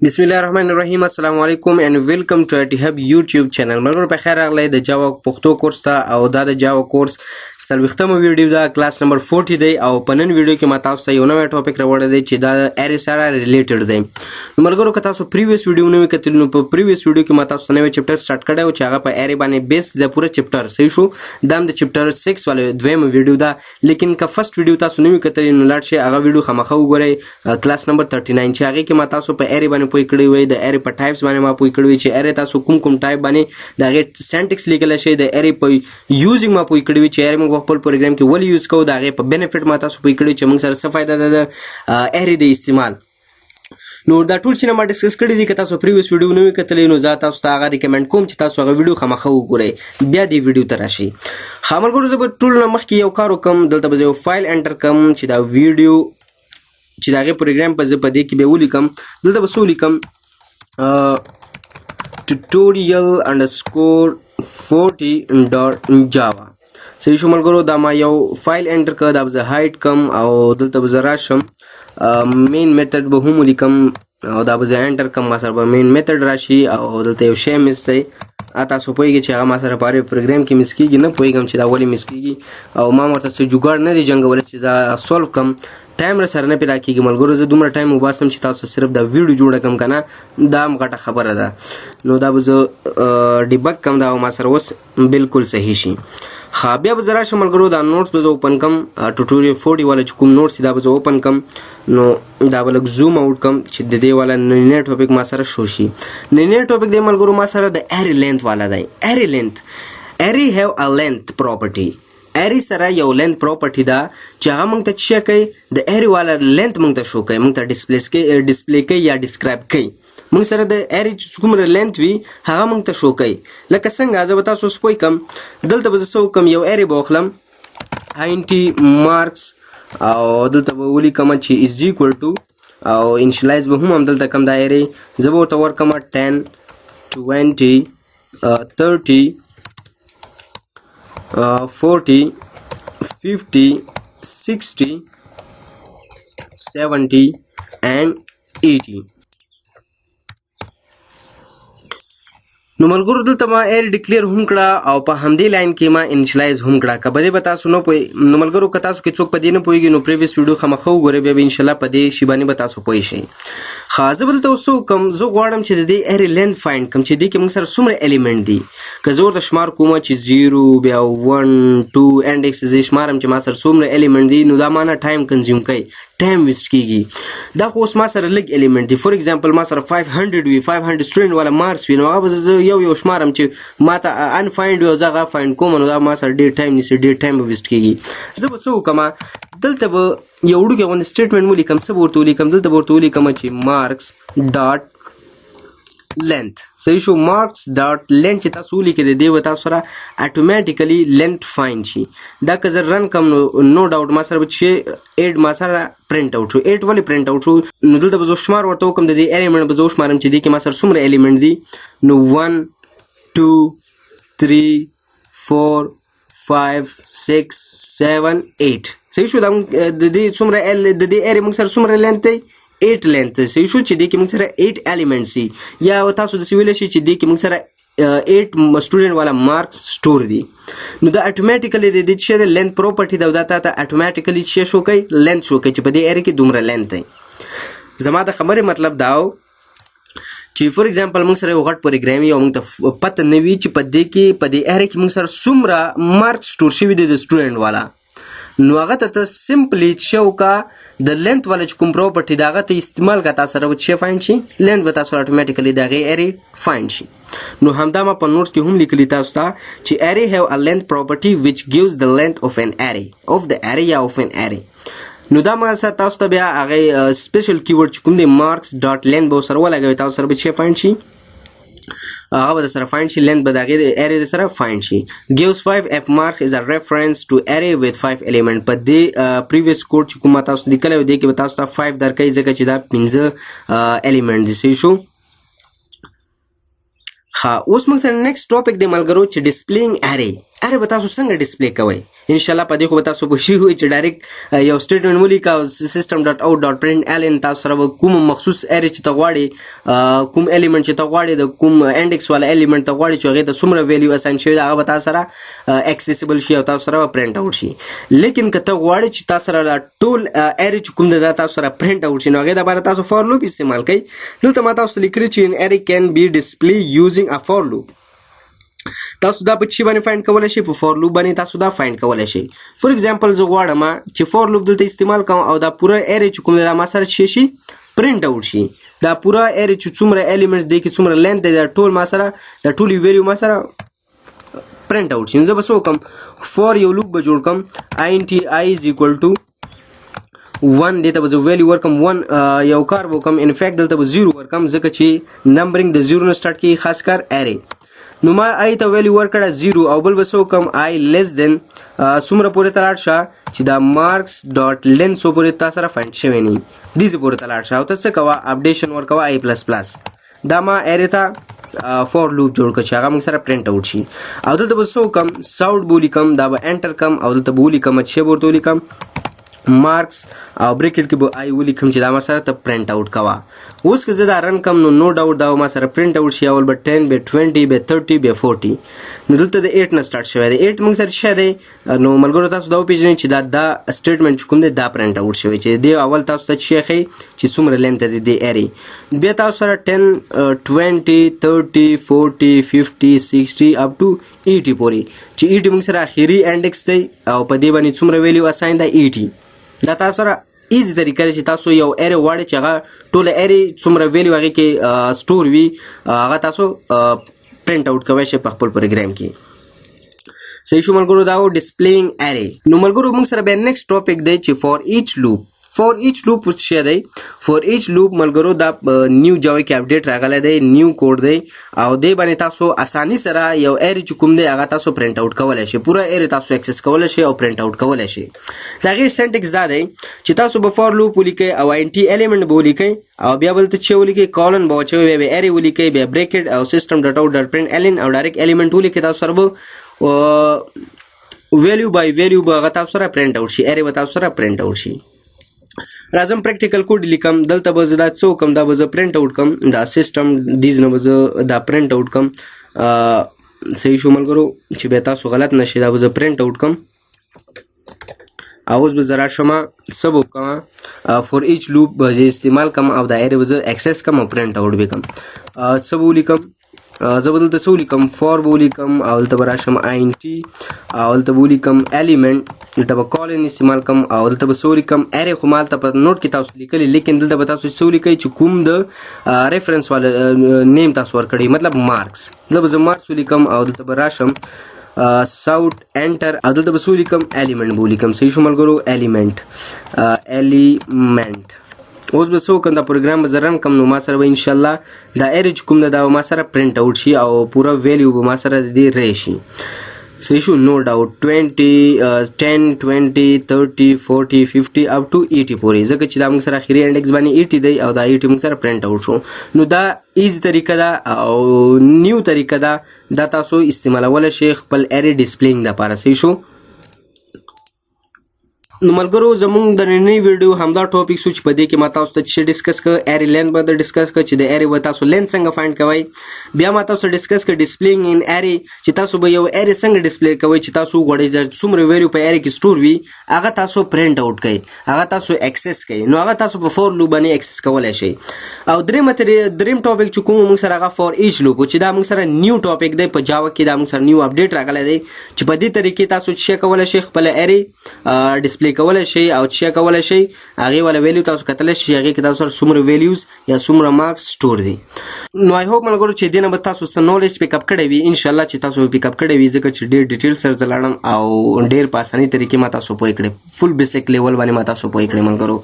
Bismillahirrahmanirrahim. Assalamu alaikum and welcome to Hub YouTube channel. ملګرو په خیر راغلی د جاوا پښتو کورس ته او دا د جاوا کورس څلوېښتمه ویډیو دا کلاس نمبر 40 دی او په نن ویډیو کې ما تاسو ته یو نوی ټاپک راوړی دی چې دا اري سره ریلیټډ دی. نو ملګرو که تاسو پریویس ویډیو نه وي کتلی نو په پریویس ویډیو کې ما تاسو ته نوی چپټر سٹارټ کړی و چې هغه په اري باندې بیس د پوره چپټر صحیح شو. دا هم د چپټر 6 والا دویمه ویډیو ده لیکن که فرست ویډیو تاسو نه وي کتلی نو لاړ شئ هغه ویډیو خامخا وګورئ کلاس نمبر 39 چې هغې کې ما تاسو په اري باندې پوه کړی وی د اري په ټایپس باندې ما پوه کړی وی چې اري تاسو کوم ټایپ باندې د هغې سینټکس لیکلی شئ د اري په یوزینګ ما پوه کړی وی چې اري موږ په خپل پروګرام کې ولې یوز کوو د هغې په بینیفټ ما تاسو پوه کړی چې موږ سره څه فایده ده د اري د استعمال. نو دا ټول چې ما ډسکس کړي دي که تاسو پریویس ویډیو نه وي کتلی نو زه تاسو ته هغه ریکمنډ کوم چې تاسو هغه ویډیو خامخا وګورئ بیا دې ویډیو ته راشئ. ښه ملګرو زه به ټول نه مخکې یو کار وکړم دلته به زه یو فایل انټر کړم چې دا ویډیو چې د هغې پروګرام په زه په دې کې به ولیکم دلته به څه ولیکم tutorial_40.java صحیح شو ملګرو. دا ما یو فایل انټر کړ دا به زه هایډ کړم او دلته به زه راشم مین میتھډ به هم ولیکم او دا به زه انټر کړم ما سره به مین میتھډ راشي او دلته یو شی مس دی تاسو پوهیږئ چې هغه ما سره په پروګرام کې مس کېږي نه پوهیږم چې دا ولې مس کېږي او ما ورته څه جوګاړ نه دی جنګولی چې دا سولو کړم ټایم را سره نه پیدا کېږي ملګرو. زه دومره ټایم وباسم چې تاسو صرف دا ویډیو جوړه کړم که نه دا هم غټه خبره ده. نو دا به زه ډیبګ کړم دا ما سره اوس بالکل صحیح شي. ښه بیا به زه راشم ملګرو دا نوټس به زه اوپن کړم ټوټوریل 40 والا چې کوم نوټس دي دا به زه اوپن کړم نو دا به لږ زوم اوټ کړم چې د دې والا نننی ټاپک ما سره شو شي. نننی ټاپک دی ملګرو ما سره د اري لینث والا دی. اري لینث اري هیو ا لینث پراپرټي اري سره یو لینث پراپرټي ده چې هغه موږ ته څه کوي د اري والا لینث موږ ته شو کوي موږ ته ډسپلی کوي یا ډسکرایب کوي. موږ سره د اري چې کومره لینث وي هغه موږ ته شو کوي لکه څنګه زه به تاسو سپوی کړم دلته به زه څه وکړم یو اري به واخلم int marks او دلته به ولیکم چې is equal to او انشلایز به هم دلته کم دا اري زه به ورته ورکړم 10 20 30 40 50 60 70 and 80. نو ملګرو دلته ما ایر ډیکلیر هم کړه او په همدې لاین کې ما انشلایز هم کړه که به دې به تاسو نه پوهی نو ملګرو که تاسو کې څوک په دې نه پوهېږي نو پریویس ویډیو خامخا وګورئ بیا به انشاءالله په دې شي باندې به تاسو پوه شئ. ښه زه به دلته اوس څه وکړم زه غواړم چې د دې اري لینث فایند کړم چې دې کې موږ سره څومره الیمنټ دي که زه ورته شمار کوم چې 0 بیا 1 2 انډکس زه شمارم چې ما سره څومره الیمنټ دي نو دا ما نه ټایم کنزیوم کوي ټایم ویسټ کیږي. دا خو اوس ما سره لږ الیمنټ دي فور ایگزامپل ما سره 500 وي 500 سټوډنټ والا مارکس وي نو هغه به زه یو شمارم چې ما ته انفایند وي او زه هغه فایند کوم نو دا ما سره ډېر ټایم نیسي ډېر ټایم به ویسټ کیږي. زه به څه وکړم دلته به یو وړوکی غوندې سټیټمنټ ولیکم څه به ورته ولیکم دلته به ورته ولیکم چې مارکس ډاټ لینث صحیح شو. مارکس ډاټ لینث چې تاسو ولیکئ د دې به تاسو سره اټومیټیکلی لینث فایند شي. دا که زه رن کړم نو ډاوټ ما سره به چې 8 ما سره پرنټ اوټ شو 8 ولې پرنټ اوټ شو نو دلته به زه شمار ورته وکړم د دې الیمنټ به زه وشمارم چې دې کې ما سره څومره الیمنټ دي نو 1 2 3 4 5 6 7 8 صحیح شو. دا د دې څومره د دې اري موږ سره څومره لینث دی 8 لینث صحیح شو چې دې کې موږ سره 8 الیمنټس دي یا تاسو داسې ویلی شئ چې دې کې موږ سره 8 سټوډنټ والا مارکس سټور دي نو دا اټومیټیکلی د دې چې د لینث پراپرټي ده دا تا ته اټومیټیکلی څه شو کوي لینث شو کوي چې په دې اري کې دومره لینث دی. زما د خبرې مطلب دا و چې فور ایگزامپل موږ سره یو غټ پروګرام وي او موږ ته پته نه وي چې په دې کې په دې اري کې موږ سره څومره مارکس سټور شوي دي د سټوډنټ والا نو هغه ته سمپلی څه وکړه د لینث والا چې کوم پراپرټي د هغه ته استعمال کړه تاسو سره به څه فایند شي لینث به تاسو اټومیټیکلی د هغې اري فایند شي. نو همدا ما په نوټس کې هم لیکلي تاسو ته چې اري هیو ا لینث پراپرټي ویچ ګیوز د لینث اف ان اري اف د اري یا اف ان اري. نو دا ما سره تاسو ته بیا هغې سپیشل کیورډ چې کوم دی مارکس ډاټ لینث به ورسره ولګوئ تاسو سره به څه فایند شي هغه به د سره فایند شي لینث به د هغې د اري د سره فایند شي. gives 5 f marks is a reference to array with 5 element په دې پریویس کوډ چې کوم تاسو لیکلی و دې کې به تاسو ته 5 درکوي ځکه چې دا 15 الیمنټ دي صحیح شو. ها اوس موږ سره نیکسټ ټاپک دی ملګرو چې ډسپلیینګ اري اره به تاسو څنګه ډسپلی کوئ ان شاء الله په دې خو به تاسو پوه شوي چې ډایرکټ یو سټیټمنټ ولیکه او system.out.println تاسو سره کوم مخصوص اره چې ته غواړې کوم الیمنٹ چې ته غواړې د کوم انډیکس والا الیمنٹ ته غواړې چې هغې ته څومره ویلیو اساین شوي ده هغه به تاسو سره اکسیسیبل شي او تاسو سره به پرنټ آوټ شي لیکن که ته غواړې چې تاسو سره ټول اره چې کوم ده دا تاسو سره پرنټ آوټ شي نو هغې دپاره تاسو فور لوپ استعمال کوئ دلته ما تاسو لیکلي چې an array can be displayed using a for loop تاسو دا په چی باندې فایند کولای شئ په فور لوپ باندې تاسو دا فایند کولای شئ فور ایگزامپل زه غواړم چې فور لوپ دلته استعمال کوم او دا پوره اره چې کوم دا ما سره شي پرنٹ آوټ شي دا پوره اره چې څومره الیمنټس دی کې څومره لینث دی دا ټول ما سره دا ټول ویلیو ما سره پرنٹ آوټ شي زه به څه وکم فور یو لوپ به جوړ کم int I is equal to 1 دې ته به زه ویلیو ورکم 1 یو کار وکم ان فیکټ دلته به 0 ورکم ځکه چې نمبرینګ د 0 نه سٹارټ کیږي خاص کر اره نو ما آی ته ویلیو ورکړه 0 او بل بسو کم آی لیس دین څومره پورې ته لاړ شه چې دا مارکس ډاټ لینس پورې تا سره فایند شوی نه دې پورې ته لاړ شه او ته څه کوه اپډیشن ورکوه آی پلس پلس دا ما اره ته فور لوپ جوړ کړ چې هغه موږ سره پرنٹ آوټ شي او دلته به څه وکم ساوټ به ولیکم دا به انټر کم او دلته به ولیکم چې ورته ولیکم مارکس او بریکټ کې به آی ولیکم چې دا ما سره ته پرنٹ آوټ کوه اوس که زه دا رن کم نو ډاوټ دا ما سره پرنٹ آوټ شي اول به 10 به 20 به 30 به 40 نو دلته د 8 نه سٹارټ شوی دی 8 موږ سره شه دی نو ملګرو تاسو دا وپېژنئ چې دا سټیټمنټ چې کوم دی دا پرنٹ آوټ شوی چې دی اول تاسو ته ښیي چې څومره لینث دی د ارې بیا تاسو سره 10 20 30 40 50 60 اپ ټو 80 پورې چې 80 موږ سره اخیری انډیکس دی او په دې باندې څومره ویلیو اساین دی 80 دا تاسو سره ایزی طریقه چې تاسو یو اره واړی چې هغه ټوله اره څومره ویلیو هغې کې سټور وي هغه تاسو پرنټ آوټ کوی شئ په خپل پروګرام کې صحیح شو ملګرو دا و ډسپلیینګ اره نو ملګرو موږ سره بیا نیکسټ ټاپک دی چې فور ایچ لوپ فور ایچ لوپ څه دی فور ایچ لوپ ملګرو دا نیو جاوا کې اپډیټ راغلی دی نیو کوډ دی او دی باندې تاسو اسانی سره یو اره چې کوم دی هغه تاسو پرنٹ آوټ کولی شئ پوره اره تاسو اکسس کولی شئ او پرنٹ آوټ کولی شئ د هغې سینټکس دا دی چې تاسو به فور لوپ ولیکئ او انټي الیمنټ به ولیکئ او بیا بلته چې ولیکئ کالن به واچوئ بیا به اره ولیکئ بیا بریکټ او سیسټم ډاټ آوټ ډاټ پرنټ الن او ډایرکټ الیمنټ ولیکئ تاسو سره به ویلیو بای ویلیو به هغه تاسو سره پرنٹ آوټ شي اره به تاسو سره پرنٹ آوټ شي راځم پریکټیکل کوډ لیکم دلته به زه دا څه وکم دا به زه پرنٹ آوټ کم دا سیسټم دیز نه به زه دا پرنٹ آوټ کم صحیح شو ملګرو چې بیا تاسو غلط نشي دا به زه پرنٹ آوټ کم اوس به زه راشم څه به وکړم فور ایچ لوپ به زه استعمال کم او دا اره به زه اکسس کم او پرنٹ آوټ به کم څه به ولیکم زه به دلته څه ولیکم فور به ولیکم او دلته به راشم آینټي او دلته به ولیکم الیمنټ دلته به کالن استعمال کم او دلته به څه ولیکم اره خو ما هلته په نوټ کې تاسو لیکلي لیکن دلته به تاسو څه ولیکئ چې کوم د ریفرنس والا نیم تاسو ورکړئ مطلب مارکس دلته به زه مارکس ولیکم او دلته به راشم ساوټ انټر او دلته به څه ولیکم الیمنټ به ولیکم صحیح شو ملګرو الیمنټ اوس به څه وکړم دا پروګرام به زه رن کړم نو ما سره به انشاءالله دا اره چې کوم ده دا به ما سره پرنټ آوټ شي او پوره ویلیو به ما سره د دې راشي صحیح شو نو ډاوټ 10 20 30 40 50 اپ ټو 80 پورې ځکه چې دا موږ سره اخري انډیکس باندې 80 دی او دا 80 موږ سره پرنٹ آوټ شو نو دا ایزی طریقه ده او نیو طریقه ده دا تاسو استعمالولی شئ خپل اره ډسپلیینګ دپاره صحیح شو نو ملګرو زموږ د نننۍ ویډیو همدا ټاپک سو چې په دې کې ما تاسو ته څه ډسکس کړ اره لینث به ډسکس کړ چې د اره به تاسو لینث څنګه فایند کوئ بیا ما تاسو ډسکس کړ ډسپلیینګ ان اره چې تاسو به یو اره څنګه ډسپلی کوئ چې تاسو غواړئ چې څومره ویلیو په اره کې سټور وي هغه تاسو پرنٹ آوټ کړئ هغه تاسو اکسس کړئ نو هغه تاسو په فور لوپ باندې اکسس کولی شئ او دریم ټاپک چې کوم موږ سره هغه فور ایچ لوپ چې دا موږ سره نیو ټاپک دی په جاوا کې دا موږ سره نیو اپډیټ راغلی دی چې په دې طریقې تاسو څه کولی شئ خپل اره ډسپلی کولی شئ او څه کولی شئ هغې والا ویلیو تاسو کتلی شئ هغې کې تاسو سره څومره ویلیوز یا څومره مارکس سټور دي نو آی هوپ ملګرو چې دې نه به تاسو څه نالج پیک اپ کړی وي انشاءالله چې تاسو پیک اپ کړی وي ځکه چې ډېر ډیټیل سره زه لاړم او ډېر په اساني طریقې ما تاسو پوه کړی فل بیسک لیول باندې ما تاسو پوه کړی ملګرو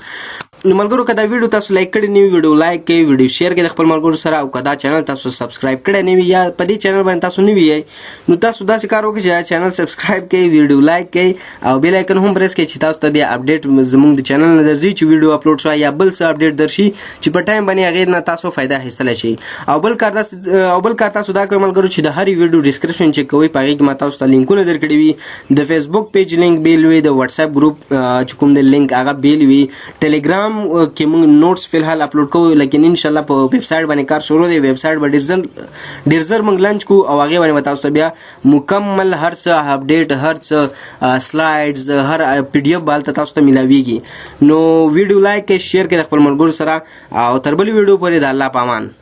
نو ملګرو کدا ویډیو تاسو لایک کړئ نیو ویډیو لایک کړئ ویډیو شیر کړئ خپل ملګرو سره او کدا چینل تاسو سبسکرایب کړئ نه وي یا په دې چینل باندې تاسو نه وي نو تاسو داسې کار وکړئ چې چینل سبسکرایب کړئ ویډیو لایک کړئ او بیل آیکن هم پریس کړئ چې تاسو ته بیا اپډیټ زموږ د چینل نه درځي چې ویډیو اپلوډ شوی یا بل څه اپډیټ درشي چې په ټایم باندې هغه نه تاسو فائدہ حاصل شي او بل کار تاسو دا کوئ ملګرو چې د هر ویډیو ډسکرپشن چیک کوئ پاره کې ما تاسو ته لینکونه درکړي وي د فیسبوک پیج لینک بیل وي د واتس اپ ګروپ چې کوم د لینک هغه بیل وي ټیلیګرام کې موږ نوټس فلحال اپلوډ کوو لیکن ان شاء الله په ویب سټ باندې کار شروع دی ویب سټ باندې ډیر زر موږ لانچ کو او هغه باندې تاسو بیا مکمل هر څه اپډیټ هر څه سلایډز هر پی ډی اف بالته تاسو ته ملاويږي نو ویډیو لایک شیر کړئ خپل ملګرو سره او تر بل ویډیو پورې د الله پامان